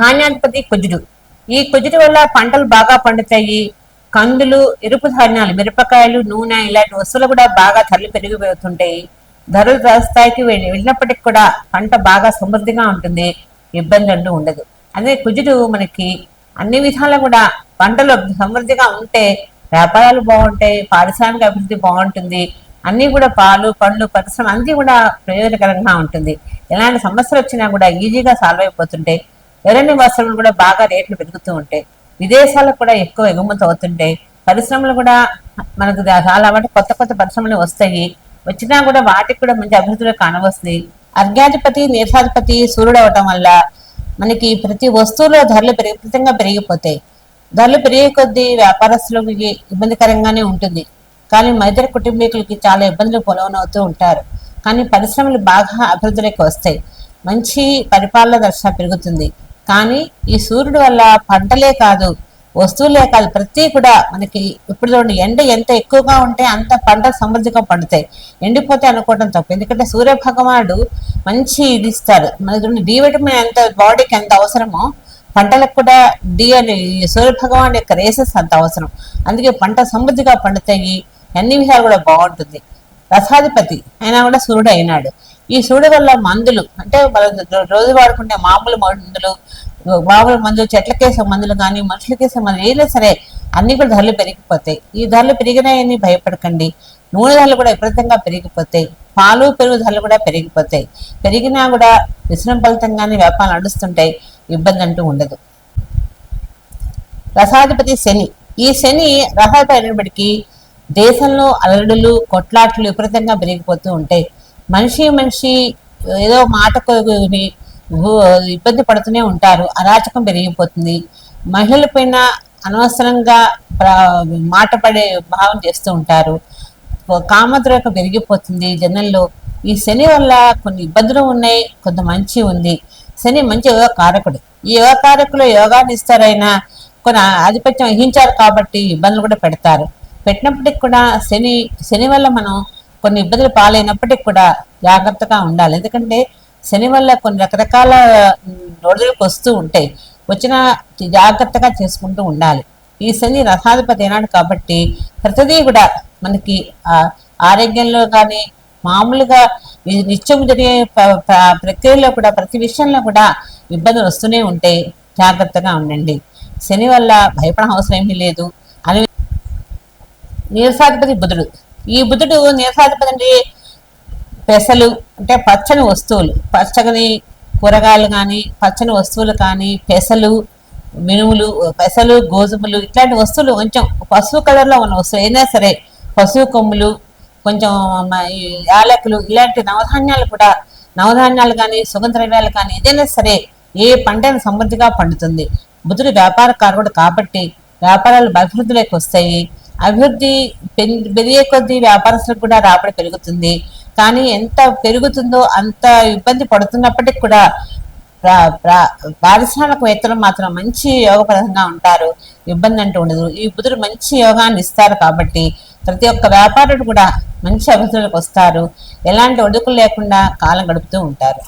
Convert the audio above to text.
ధాన్యాధిపతి కుజుడు. ఈ కుజుడు వల్ల పంటలు బాగా పండుతాయి. కందులు, ఎరుపు ధాన్యాలు, మిరపకాయలు, నూనె ఇలాంటి వస్తువులు కూడా బాగా ధరలు పెరిగిపోతుంటాయి. ధరలు స్థాయికి వెళ్ళినప్పటికి కూడా పంట బాగా సమృద్ధిగా ఉంటుంది, ఇబ్బంది అంటూ ఉండదు. అదే కుజుడు మనకి అన్ని విధాలా కూడా పంటలు సమృద్ధిగా ఉంటే వ్యాపారాలు బాగుంటాయి, పారిశ్రామిక అభివృద్ధి బాగుంటుంది, అన్ని కూడా పాలు పండ్లు పరిశ్రమ అన్ని కూడా ప్రయోజనకరంగా ఉంటుంది. ఎలాంటి సమస్యలు వచ్చినా కూడా ఈజీగా సాల్వ్ అయిపోతుంటాయి. ఎలాంటి వస్తువులు కూడా బాగా రేట్లు పెరుగుతూ ఉంటాయి. విదేశాలకు కూడా ఎక్కువ ఎగుమతి అవుతుంటాయి. పరిశ్రమలు కూడా మనకు చాలా కొత్త కొత్త పరిశ్రమలు వస్తాయి. వచ్చినా కూడా వాటికి కూడా మంచి అభివృద్ధిలో కానవస్తుంది. అర్ఘ్యాధిపతి నేషాధిపతి సూర్యుడు అవటం వల్ల మనకి ప్రతి వస్తువులో ధరలు విపరీతంగా పెరిగిపోతాయి. ధరలు పెరిగే కొద్దీ వ్యాపారస్తులకి ఇబ్బందికరంగానే ఉంటుంది. కానీ మధ్య కుటుంబీకులకి చాలా ఇబ్బందులు పొలవనవుతూ ఉంటారు. కానీ పరిశ్రమలు బాగా అభివృద్ధిలోకి వస్తాయి. మంచి పరిపాలన దశ పెరుగుతుంది. కానీ ఈ సూర్యుడు వల్ల పంటలే కాదు, వస్తువులే కాదు, ప్రతి కూడా మనకి ఇప్పుడు చూడండి, ఎండ ఎంత ఎక్కువగా ఉంటే అంత పంట సమృద్ధిగా పండుతాయి. ఎండిపోతే అనుకోవడం తప్పు. ఎందుకంటే సూర్య భగవానుడు మంచి ఇది ఇస్తారు. మనకి డి విటమిన్ ఎంత బాడీకి ఎంత అవసరమో పంటలకు కూడా డి అని సూర్య భగవాన్ యొక్క రేసెస్ అంత అవసరం. అందుకే పంట సమృద్ధిగా పండుతాయి. అన్ని విధాలు కూడా బాగుంటుంది. రసాధిపతి అయినా కూడా సూర్యుడు అయినాడు. ఈ సూర్యుడు వల్ల మందులు అంటే రోజు వాడుకుంటే మామూలు మందులు, చెట్లకేసే మందులు కానీ మనుషులకేసే మందులు ఏదైనా సరే అన్ని కూడా ధరలు పెరిగిపోతాయి. ఈ ధరలు పెరిగినాయని భయపడకండి. నూనె ధరలు కూడా విపరీతంగా పెరిగిపోతాయి. పాలు పెరుగు ధరలు కూడా పెరిగిపోతాయి. పెరిగినా కూడా విశ్రమ ఫలితంగానే వ్యాపారాలు నడుస్తుంటాయి, ఇబ్బంది అంటూ ఉండదు. రసాధిపతి శని. ఈ శని రసాధిపతి అయినప్పటికీ దేశంలో అలరుడులు కొట్లాట్లు విపరీతంగా పెరిగిపోతూ ఉంటాయి. మనిషి ఏదో మాటకు ఇబ్బంది పడుతూనే ఉంటారు. అరాచకం పెరిగిపోతుంది. మహిళల పైన అనవసరంగా మాట పడే భావం చేస్తూ ఉంటారు. కామద్రోహం పెరిగిపోతుంది జనంలో. ఈ శని వల్ల కొన్ని ఇబ్బందులు ఉన్నాయి, కొంత మంచి ఉంది. శని మంచి యోగ కారకుడు. ఈ యోగ కారకులు యోగాన్ని ఇస్తారైనా కొన్ని ఆధిపత్యం వహించారు కాబట్టి ఇబ్బందులు కూడా పెడతారు. పెట్టినప్పటికి కూడా శని వల్ల మనం కొన్ని ఇబ్బందులు పాలైనప్పటికి కూడా జాగ్రత్తగా ఉండాలి. ఎందుకంటే శని వల్ల కొన్ని రకరకాల నొడులకు వస్తూ ఉంటాయి. వచ్చిన జాగ్రత్తగా చేసుకుంటూ ఉండాలి. ఈ శని రథాధిపతి అయినాడు కాబట్టి ప్రతిదీ కూడా మనకి ఆరోగ్యంలో కానీ మామూలుగా నిత్యం జరిగే ప్రక్రియలో కూడా ప్రతి విషయంలో కూడా ఇబ్బందులు వస్తూనే ఉంటాయి. జాగ్రత్తగా ఉండండి. శని వల్ల భయపడ అవసరం ఏమీ లేదు. అని నీరసాధిపతి బుధుడు. ఈ బుధుడు నీరసాధిపతి అంటే పెసలు అంటే పచ్చని వస్తువులు, పచ్చని కూరగాయలు కానీ పచ్చని వస్తువులు కానీ పెసలు, మినుములు, పెసలు, గోధుమలు ఇట్లాంటి వస్తువులు కొంచెం పసుపు కలర్లో ఉన్న వస్తువులు ఏదైనా సరే, పసుపు కొమ్ములు, కొంచెం యాలకులు ఇలాంటి నవధాన్యాలు కానీ సుగంధద్రవ్యాలు కానీ ఏదైనా సరే ఏ పంటను సమృద్ధిగా పండుతుంది. బుధుడు వ్యాపార కారకుడు కాబట్టి వ్యాపారాలు అభివృద్ధిలోకి వస్తాయి. అభివృద్ధి పెరిగే కొద్దీ వ్యాపారస్తులకు కూడా రాబడి పెరుగుతుంది. కానీ ఎంత పెరుగుతుందో అంత ఇబ్బంది పడుతున్నప్పటికీ కూడా పారిశ్రామికవేత్తలు మాత్రం మంచి యోగపరంగా ఉంటారు, ఇబ్బంది అంటూ ఉండదు. ఈ బుధుడు మంచి యోగాన్ని ఇస్తారు కాబట్టి ప్రతి ఒక్క వ్యాపారుడు కూడా మంచి అభివృద్ధిలోకి వస్తారు. ఎలాంటి ఒడుకులు లేకుండా కాలం గడుపుతూ ఉంటారు.